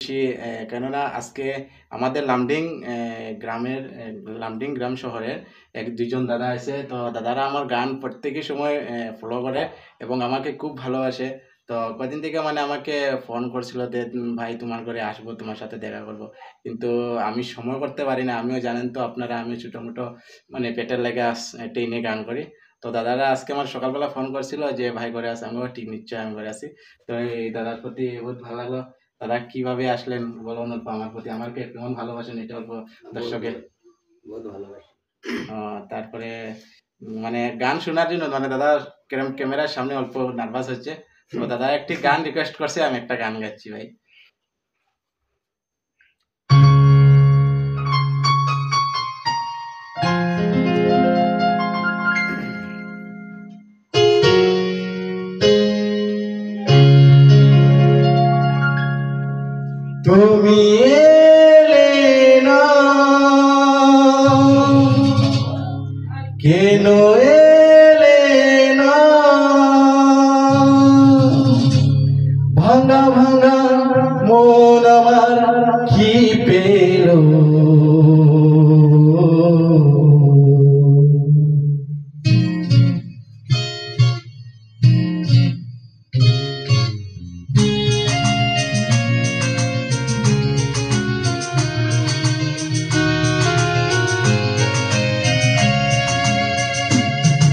খুশি কেননা আজকে আমাদের লামডিং গ্রামের লামডিং গ্রাম শহরের এক দুইজন দাদা আছে। তো দাদারা আমার গান প্রত্যেকই সময় ফলো করে এবং আমাকে খুব ভালোবাসে। তো কদিন থেকে মানে আমাকে ফোন করছিল যে ভাই তোমার ঘরে আসবো, তোমার সাথে দেখা করব, কিন্তু আমি সময় করতে পারি না। আমিও জানেন তো আপনারা, আমি ছোটো মোটো মানে পেটের লেগে টেনে গান করি। তো দাদারা আজকে আমার সকালবেলা ফোন করছিল যে ভাই ঘরে আসে, আমিও ঠিক নিশ্চয় আমি ঘরে আসি। তো এই দাদার প্রতি বহুত ভালো লাগলো। দাদা কিভাবে আসলেন বলুন অল্প আমার প্রতি, আমাকে কেমন ভালোবাসেন এটা অল্প দর্শকে। বহুত ভালোবাসি। তারপরে মানে গান শোনার জন্য মানে দাদা ক্যামেরার সামনে অল্প নার্ভাস হচ্ছে। তো দাদা একটি গান রিকোয়েস্ট করছে, আমি একটা গান গাচ্ছি ভাই। তুমি এলে না কেন, এলে না ভাঙা ভাঙা মন আমার কি পেল।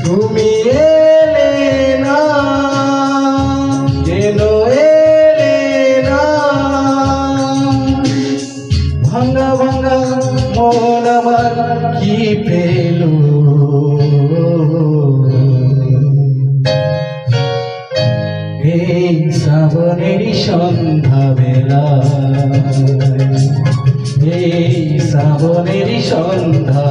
তুমি এলে না কেন, এলে না ভাঙা ভাঙা মন আমার কি পেল। এই শ্রাবণের সন্ধ্যা বেলা, এই শ্রাবণের সন্ধ্যা